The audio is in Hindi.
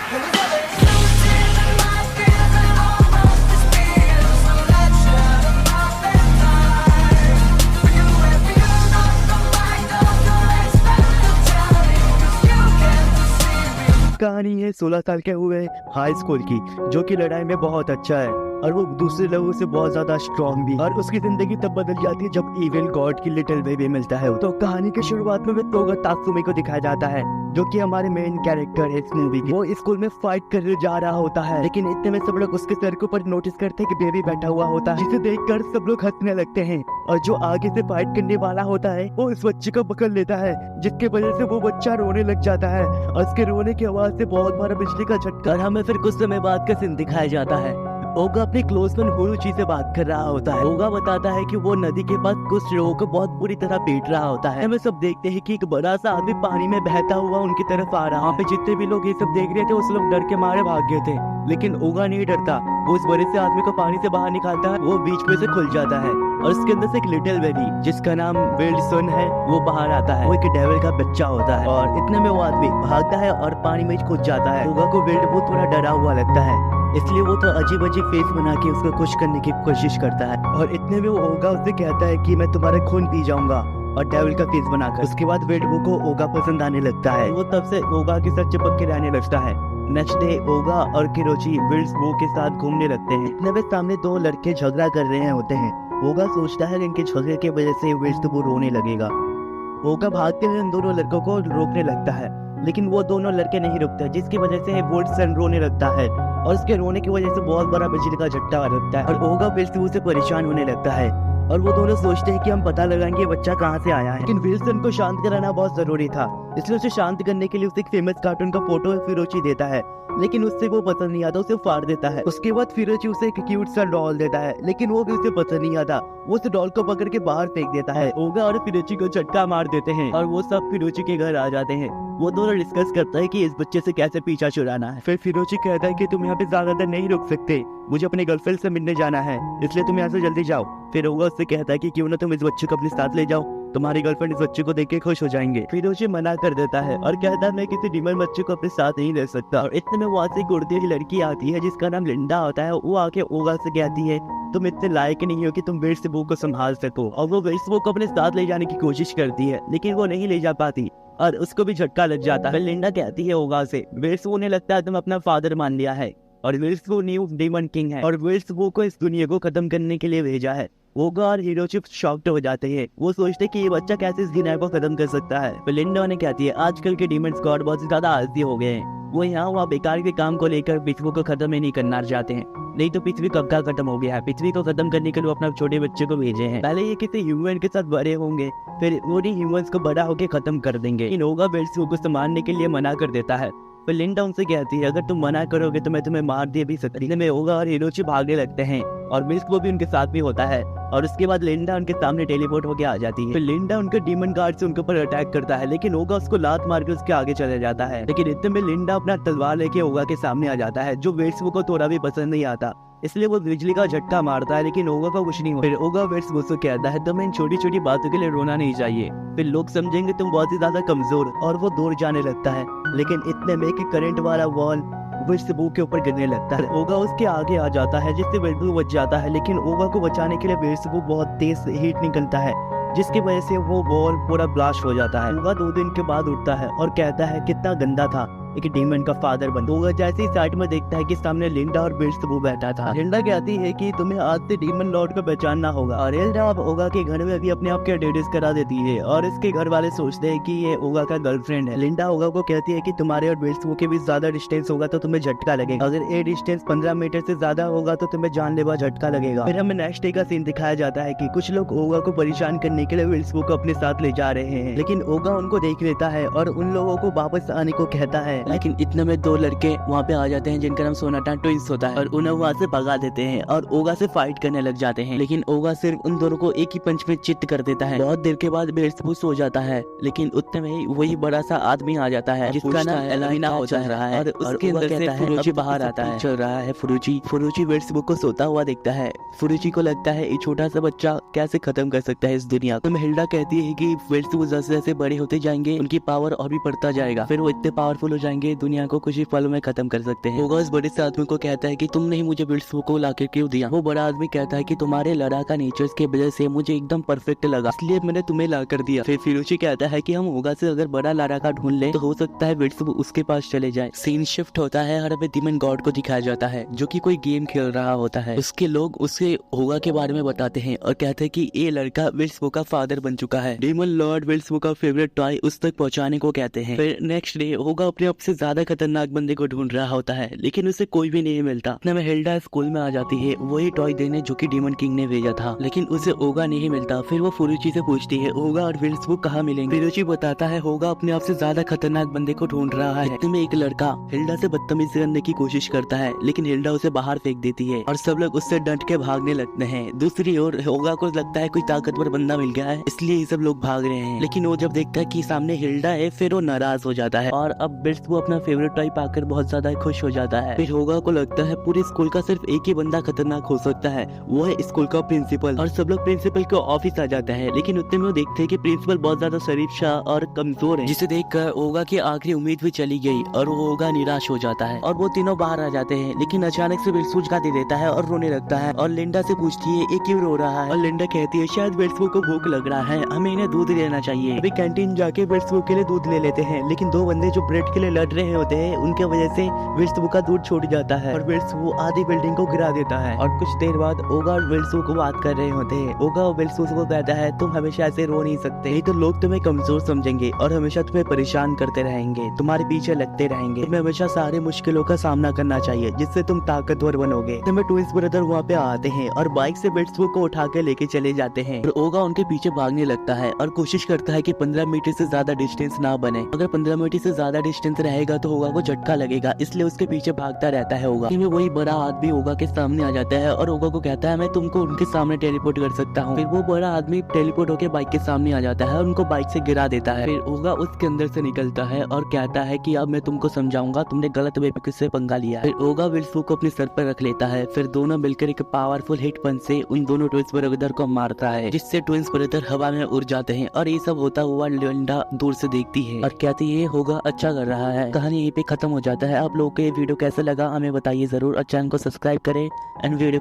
कहानी है 16 साल के हुए हाई स्कूल की, जो कि लड़ाई में बहुत अच्छा है और वो दूसरे लोगों से बहुत ज्यादा स्ट्रॉन्ग भी। और उसकी जिंदगी तब बदल जाती है जब इविल गॉड की लिटिल बेबी मिलता है। तो कहानी की शुरुआत में तोगा तात्सुमी को दिखाया जाता है, जो कि हमारे मेन कैरेक्टर है इस मूवी की। वो स्कूल में फाइट करने जा रहा होता है, लेकिन इतने में सब लोग उसके सर के ऊपर नोटिस करते हैं कि बेबी बैठा हुआ होता है, जिसे देखकर सब लोग हंसने लगते हैं। और जो आगे से फाइट करने वाला होता है वो इस बच्चे को पकड़ लेता है, जिसके वजह से वो बच्चा रोने लग जाता है और उसके रोने की आवाज से बहुत बड़ा बिजली का झटका। हमें फिर कुछ समय बाद का सीन दिखाया जाता है। ओगा अपने क्लोज फ्रेंड हुरुची से बात कर रहा होता है। ओगा बताता है कि वो नदी के पास कुछ लोगों को बहुत बुरी तरह पीट रहा होता है। हमें सब देखते हैं कि एक बड़ा सा आदमी पानी में बहता हुआ उनकी तरफ आ रहा है। वहाँ पे जितने भी लोग ये सब देख रहे थे उस लोग डर के मारे भाग गए थे, लेकिन ओगा नहीं डरता। वो उस बड़े से आदमी को पानी से बाहर निकालता है, वो बीच में से खुल जाता है और उसके अंदर से एक लिटिल बेबी जिसका नाम विल्सन है वो बाहर आता है। वो एक डेविल का बच्चा होता है और इतने में वो आदमी भागता है और पानी में कूद जाता है। ओगा को विल्ड वो थोड़ा डरा हुआ लगता है, इसलिए वो तो अजीब अजीब फेस बना के उसको खुश करने की कोशिश करता है। और इतने में वो ओगा उससे कहता है कि मैं तुम्हारे खून पी जाऊंगा, और डेविल का फेस बनाकर। उसके बाद वेडवो को ओगा पसंद आने लगता है। वो तब से ओगा के साथ चिपक के रहने लगता है। नेक्स्ट डे ओगा और किरोची विल्सबो के साथ घूमने लगते हैं। इतने में सामने दो लड़के झगड़ा कर रहे होते हैं। ओगा सोचता है इनके झगड़े की वजह से विल्सबो रोने लगेगा। ओगा भागते हुए उन दोनों लड़कों को रोकने लगता है, लेकिन वो दोनों लड़के नहीं रुकते, जिसकी वजह से विल्सन रोने लगता है और उसके रोने की वजह से बहुत बड़ा बिजली का झटका लगता है और ओगा विल्सन से परेशान होने लगता है। और वो दोनों सोचते हैं कि हम पता लगाएंगे बच्चा कहाँ से आया है। लेकिन विल्सन को शांत कराना बहुत जरूरी था, इसलिए उसे शांत करने के लिए उसे एक फेमस कार्टून का फोटो फिरोची देता है, लेकिन उससे वो पसंद नहीं आता, उसे फाड़ देता है। उसके बाद फिरोची उसे एक क्यूट सा डॉल देता है, लेकिन वो भी उसे पसंद नहीं आता। वो उस डॉल को पकड़ के बाहर फेंक देता है। ओगा और फिरोची को झटका मार देते हैं और वो सब फिरोची के घर आ जाते हैं। वो दोनों डिस्कस करता है कि इस बच्चे से कैसे पीछा छुड़ाना है। फिर फिरोची कहता है कि तुम यहाँ पे ज्यादा देर नहीं रुक सकते, मुझे अपने गर्लफ्रेंड से मिलने जाना है, इसलिए तुम यहाँ से जल्दी जाओ। फिर ओगा उससे कहता है कि क्यों ना तुम इस बच्चे को अपने साथ ले जाओ, तुम्हारी गर्लफ्रेंड इस बच्चे को देख के खुश हो जाएंगे। फिरोची मना कर देता है और कहता है मैं किसी डीमन बच्चे को अपने साथ नहीं ले सकता। और इतने में वहाँ से एक उड़ती हुई लड़की आती है जिसका नाम लिंडा होता है। वो आके ओगा से कहती है तुम इतने लायक नहीं हो कि तुम विल्सबो को संभाल सको। और वो विल्सबो को अपने साथ ले जाने की कोशिश करती है, लेकिन वो नहीं ले जा पाती और उसको भी झटका लग जाता है। लिंडा कहती है ओगा से विल्सबो ने लगता है तुम अपना फादर मान लिया है और विल्सबो न्यू डीमन किंग है और विल्सबो को इस दुनिया को खत्म करने के लिए भेजा है। ओगा और हिरोची शॉक्ड हो जाते हैं। वो सोचते हैं कि ये बच्चा कैसे इस दुनिया को खत्म कर सकता है। फिर लिंडा ने कहती है आजकल के डीमन गॉड बहुत ज्यादा आलसी हो गए हैं, वो यहाँ वहाँ बेकार के काम को लेकर पृथ्वी को खत्म ही नहीं करना चाहते हैं। नहीं तो पृथ्वी कब का खत्म हो गया है। पृथ्वी को खत्म करने के लिए अपना छोटे बच्चे को भेजे हैं। पहले ये किसी ह्यूमन के साथ बड़े होंगे, फिर वो ह्यूमंस को बड़ा होकर खत्म कर देंगे। इन ओगा विल्सबो को संभालने के लिए मना कर देता है। फिर लिंडा उनसे कहती है अगर तुम मना करोगे तो मैं तुम्हें मार दिए भी सकती। में ओगा और हिरोची भागने लगते हैं और विल्सबो भी उनके साथ भी होता है। और उसके बाद लिंडा उनके सामने टेलीपोर्ट होकर आ जाती है। फिर लिंडा उनके डीमन गार्ड से उनके ऊपर अटैक करता है, लेकिन ओगा उसको लात मार के उसके आगे चले जाता है। लेकिन इतने में लिंडा अपना तलवार लेके ओगा के सामने आ जाता है, जो विल्सबो को थोड़ा भी पसंद नहीं आता, इसलिए वो बिजली का झटका मारता है, लेकिन ओगा का कुछ नहीं होता। फिर ओगा विल्सबो से कहता है तुम्हें इन छोटी छोटी बातों के लिए रोना नहीं चाहिए, फिर लोग समझेंगे तुम बहुत ही ज्यादा कमजोर। और वो दूर जाने लगता है, लेकिन इतने में कि करंट वाला वॉल विल्सबो के ऊपर गिरने लगता है। ओगा उसके आगे आ जाता है जिससे विल्सबो बच जाता है, लेकिन ओगा को बचाने के लिए विल्सबो बहुत तेज हीट निकलता है, जिसकी वजह से वो वॉल पूरा ब्लास्ट हो जाता है। ओगा 2 दिन के बाद उठता है और कहता है कितना गंदा था एक डीमन का फादर बन। ओगा जैसे ही साइड में देखता है कि सामने लिंडा और विल्सबो बैठा था। लिंडा कहती है कि तुम्हें आज से डीमन लॉर्ड को पहचानना होगा। और लिंडा अब ओगा के घर में भी अपने आप के डेडिस करा देती है और इसके घर वाले सोचते हैं कि ये ओगा का गर्लफ्रेंड है। लिंडा ओगा को कहती है कि तुम्हारे और विल्सबो के बीच ज्यादा डिस्टेंस होगा तो तुम्हें झटका लगेगा, अगर ये डिस्टेंस 15 मीटर से ज्यादा होगा तो तुम्हें जानलेवा झटका लगेगा। फिर हमें नेक्स्ट डे का सीन दिखाया जाता है कि कुछ लोग ओगा को परेशान करने के लिए विल्सबो को अपने साथ ले जा रहे हैं, लेकिन ओगा उनको देख लेता है और उन लोगों को वापस आने को कहता है। लेकिन इतने में 2 लड़के वहाँ पे आ जाते हैं जिनका नाम सोनाटा ट्विंस होता है और उन्हें वहाँ से भगा देते हैं और ओगा से फाइट करने लग जाते हैं। लेकिन ओगा सिर्फ उन दोनों को एक ही पंच में चित्त कर देता है। बहुत देर के बाद विल्सबो सो जाता है, लेकिन उतने में वही बड़ा सा आदमी आ जाता है जिसका नाम एलाइना होता है और उसके अंदर से फुरुची बाहर आता है। चल रहा है फुरुची विल्सबो को सोता हुआ देखता है। फुरुची को लगता है ये छोटा सा बच्चा कैसे खत्म कर सकता है इस दुनिया को। हिल्डा कहती है कि विल्सबो जैसे जैसे बड़े होते जाएंगे उनकी पावर और भी बढ़ता जाएगा, फिर वो इतने पावरफुल हो जाएंगे, दुनिया को कुछ ही पलों में खत्म कर सकते हैं। होगा उस बड़े से आदमी को कहता है कि तुमने ही मुझे बिल्ड्सबुक को लाकर क्यों दिया। वो बड़ा आदमी कहता है कि तुम्हारे लड़ाका नेचर्स की वजह से मुझे एकदम परफेक्ट लगा, इसलिए मैंने तुम्हें ला कर दिया। फिर फिरोची कहता है कि हम होगा से अगर बड़ा लड़ाका ढूंढ ले तो हो सकता है बिल्ड्सबुक उसके पास चले जाए। सीन शिफ्ट होता है और हमें डीमन गॉड को दिखाया जाता है जो कि कोई गेम खेल रहा होता है। उसके लोग उसे होगा के बारे में बताते हैं और कहते हैं कि ये लड़का बिल्ड्सबुक का फादर बन चुका है। डीमन लॉर्ड बिल्ड्सबुक का फेवरेट टॉय उस तक पहुंचाने को कहते हैं। फिर नेक्स्ट डे होगा अपने आप से ज्यादा खतरनाक बंदे को ढूंढ रहा होता है, लेकिन उसे कोई भी नहीं मिलता। इतने में हिल्डा स्कूल में आ जाती है वही टॉय देने जो कि डीमन किंग ने भेजा था, लेकिन उसे होगा नहीं मिलता। फिर वो फुरुची से पूछती है होगा और बिल्ड्सबुक कहाँ मिलेंगे। फिरुची बताता है होगा अपने आप से ज्यादा खतरनाक बंदे को ढूंढ रहा है। इतने में एक लड़का हिल्डा से बदतमीजी करने की कोशिश करता है, लेकिन हिल्डा उसे बाहर फेंक देती है और सब लोग उससे डट के भागने लगते हैं। दूसरी ओर होगा को लगता है कोई ताकतवर बंदा मिल गया है, इसलिए ये सब लोग भाग रहे हैं, लेकिन वो जब देखता है कि सामने हिल्डा है फिर वो नाराज हो जाता है और अब बिल्ड्सबुक अपना फेवरेट टॉय पाकर बहुत ज्यादा खुश हो जाता है। फिर होगा को लगता है पूरे स्कूल का सिर्फ एक ही बंदा खतरनाक हो सकता है, वो है स्कूल का प्रिंसिपल। और सब लोग प्रिंसिपल के ऑफिस आ जाते हैं, लेकिन उतने में वो देखते हैं कि प्रिंसिपल बहुत ज्यादा शरीफ शाह और कमजोर है, जिसे देखकर होगा की आखिरी उम्मीद भी चली गई और वो होगा निराश हो जाता है। और वो तीनों बाहर आ जाते हैं, लेकिन अचानक से बिल्ड्सबुक झटका दे देता है और रोने लगता है और लिंडा से पूछती है ये क्यों रो रहा है। और लिंडा कहती है शायद बिल्ड्सबुक को भूख लग रहा है, हमें इन्हें दूध लेना चाहिए। अभी कैंटीन जाके बिल्ड्सबुक के लिए दूध ले लेते हैं, लेकिन दो बंदे जो ब्रेड के लिए लड़ रहे होते हैं उनके वजह से बिल्ड्सबुक का दूध छूट जाता है और बिल्ड्सबुक आधी बिल्डिंग को गिरा देता है। और कुछ देर बाद ओगा और बिल्ड्सबुक को बात कर रहे होते हैं। ओगा और बिल्ड्सबुक को कहता है तुम हमेशा ऐसे रो नहीं सकते, नहीं तो लोग तुम्हें कमजोर समझेंगे और हमेशा तुम्हें परेशान करते रहेंगे, तुम्हारे पीछे लगते रहेंगे। तुम्हें हमेशा सारे मुश्किलों का सामना करना चाहिए जिससे तुम ताकतवर बनोगे। तुम्हें ट्विंस ब्रदर वहाँ पे आते हैं और बाइक से बिल्ड्सबुक को उठा के लेके चले जाते हैं और ओगा उनके पीछे भागने लगता है और कोशिश करता है कि 15 मीटर से ज्यादा डिस्टेंस ना बने। अगर 15 मीटर से ज्यादा डिस्टेंस रहेगा तो ओगा को झटका लगेगा, इसलिए उसके पीछे भागता रहता है। ओगा वही बड़ा आदमी ओगा के सामने आ जाता है और ओगा को कहता है मैं तुमको उनके सामने टेलीपोर्ट कर सकता हूँ। फिर वो बड़ा आदमी टेलीपोर्ट होकर बाइक के सामने आ जाता है और उनको बाइक से गिरा देता है। फिर ओगा उसके अंदर से निकलता है और कहता है कि अब मैं तुमको समझाऊंगा तुमने गलत वे पे किससे पंगा लिया। फिर ओगा बिल्ड्सबुक को अपने सर पर रख लेता है, फिर दोनों मिलकर एक पावरफुल हिट पंच से उन दोनों ट्विंस ब्रदर को मारता है, जिससे ट्विंस ब्रदर हवा में उड़ जाते हैं। और ये सब होता हुआ लिंडा दूर से देखती है और कहती है ये होगा अच्छा कर रहा है। कहानी यहीं पे खत्म हो जाता है। आप लोगों को ये वीडियो कैसा लगा हमें बताइए जरूर और चैनल को सब्सक्राइब करें एंड वीडियो